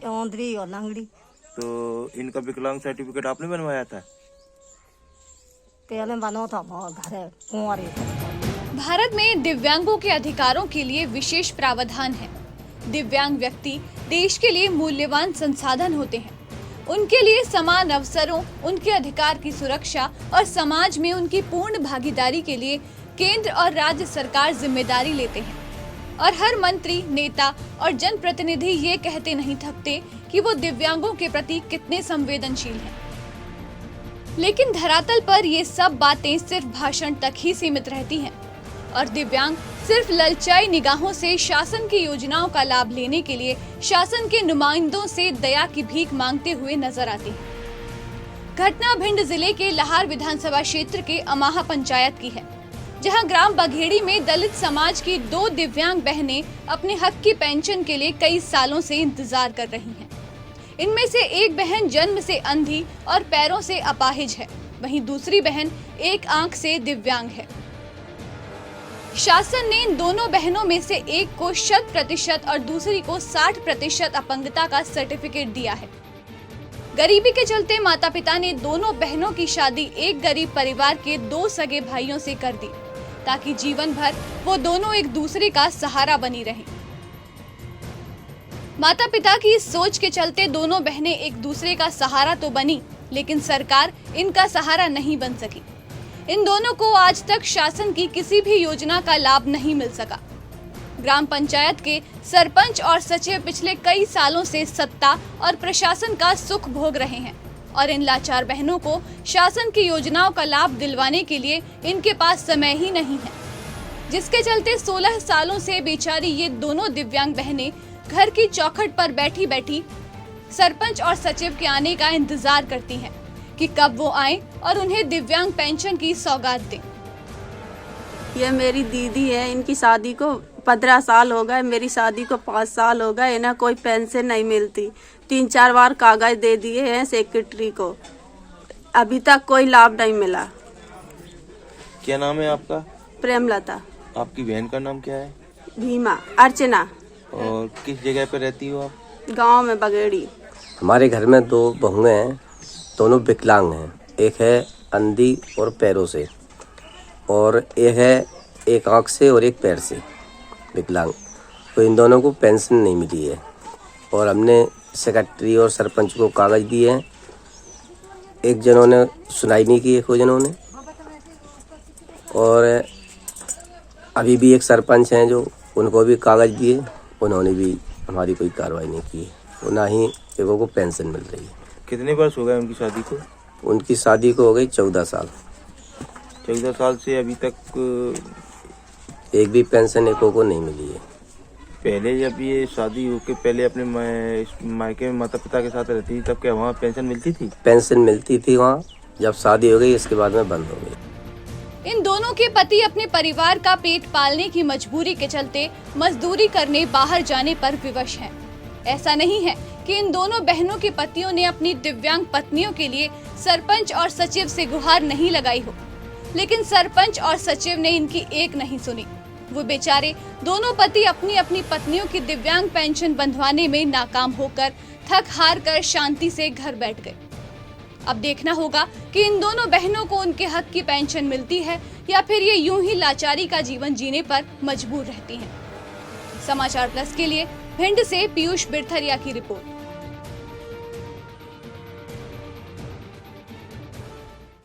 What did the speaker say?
औंधरी और लंगड़ी। तो इनका विकलांग सर्टिफिकेट आपने बनवाया था? पहले बनो था बहुत घर कुंवारी। भारत में दिव्यांगों के अधिकारों के लिए विशेष प्रावधान है। दिव्यांग व्यक्ति देश के लिए मूल्यवान संसाधन होते हैं। उनके लिए समान अवसरों, उनके अधिकार की सुरक्षा और समाज में उनकी पूर्ण भागीदारी के लिए केंद्र और राज्य सरकार जिम्मेदारी लेते हैं। और हर मंत्री, नेता और जनप्रतिनिधि ये कहते नहीं थकते कि वो दिव्यांगों के प्रति कितने संवेदनशील हैं। लेकिन धरातल पर ये सब बातें सिर्फ भाषण तक ही सीमित रहती हैं और दिव्यांग सिर्फ ललचाई निगाहों से शासन की योजनाओं का लाभ लेने के लिए शासन के नुमाइंदों से दया की भीख मांगते हुए नजर आते हैं। घटना भिंड जिले के लाहार विधानसभा क्षेत्र के अमाहा पंचायत की है, जहां ग्राम बघेड़ी में दलित समाज की 2 दिव्यांग बहनें अपने हक की पेंशन के लिए कई सालों से इंतजार कर रही हैं। इनमें से एक बहन जन्म से अंधी और पैरों से अपाहिज है, वहीं दूसरी बहन एक आंख से दिव्यांग है। शासन ने इन दोनों बहनों में से एक को 100% और दूसरी को 60% अपंगता का सर्टिफिकेट दिया है। गरीबी के चलते माता पिता ने दोनों बहनों की शादी एक गरीब परिवार के 2 सगे भाइयों से कर दी, ताकि जीवन भर वो दोनों एक दूसरे का सहारा बनी रहें। माता पिता की इस सोच के चलते दोनों बहनें एक दूसरे का सहारा तो बनी, लेकिन सरकार इनका सहारा नहीं बन सकी। इन दोनों को आज तक शासन की किसी भी योजना का लाभ नहीं मिल सका। ग्राम पंचायत के सरपंच और सचिव पिछले कई सालों से सत्ता और प्रशासन का सुख भोग रहे हैं और इन लाचार बहनों को शासन की योजनाओं का लाभ दिलवाने के लिए इनके पास समय ही नहीं है, जिसके चलते 16 सालों से बेचारी ये दोनों दिव्यांग बहनें घर की चौखट पर बैठी बैठी सरपंच और सचिव के आने का इंतजार करती हैं कि कब वो आए और उन्हें दिव्यांग पेंशन की सौगात दें। ये मेरी दीदी है, इनकी शादी को 15 साल हो गए, मेरी शादी को 5 साल हो गए, इन्हें कोई पेंशन नहीं मिलती। 3-4 बार कागज दे दिए हैं सेक्रेटरी को, अभी तक कोई लाभ नहीं मिला। क्या नाम है आपका? प्रेमलता। आपकी बहन का नाम क्या है? भीमा। अर्चना। और किस जगह पे रहती हो आप? गांव में बघेड़ी। हमारे घर में 2 बहुएं हैं, दोनों विकलांग हैं। एक है अंधी और पैरों से, और एक है एक आंख से और एक पैर से विकलांग। तो इन दोनों को पेंशन नहीं मिली है और हमने सेक्रेटरी और सरपंच को कागज दिए हैं। एक जनों ने सुनाई नहीं की, एक जनों ने, और अभी भी एक सरपंच हैं जो उनको भी कागज दिए, उन्होंने भी हमारी कोई कार्रवाई नहीं की, ना ही एगो को पेंशन मिल रही है। कितने वर्ष हो गए उनकी शादी को? उनकी शादी को हो गई 14 साल। 14 साल से अभी तक एक भी पेंशन एको को नहीं मिली है। पहले जब ये शादी होके पहले अपने मायके में माता पिता के साथ रहती थी, तब क्या वहाँ पेंशन मिलती थी? पेंशन मिलती थी वहाँ, जब शादी हो गई इसके बाद में बंद हो गई। इन दोनों के पति अपने परिवार का पेट पालने की मजबूरी के चलते मजदूरी करने बाहर जाने पर विवश हैं। ऐसा नहीं है कि इन दोनों बहनों के पतियों ने अपनी दिव्यांग पत्नियों के लिए सरपंच और सचिव से गुहार नहीं लगाई हो, लेकिन सरपंच और सचिव ने इनकी एक नहीं सुनी। वो बेचारे दोनों पति अपनी अपनी पत्नियों की दिव्यांग पेंशन बंधवाने में नाकाम होकर थक हार कर शांति से घर बैठ गए। अब देखना होगा कि इन दोनों बहनों को उनके हक की पेंशन मिलती है या फिर ये यूं ही लाचारी का जीवन जीने पर मजबूर रहती हैं। समाचार प्लस के लिए भिंड से पीयूष बिरथरिया की रिपोर्ट।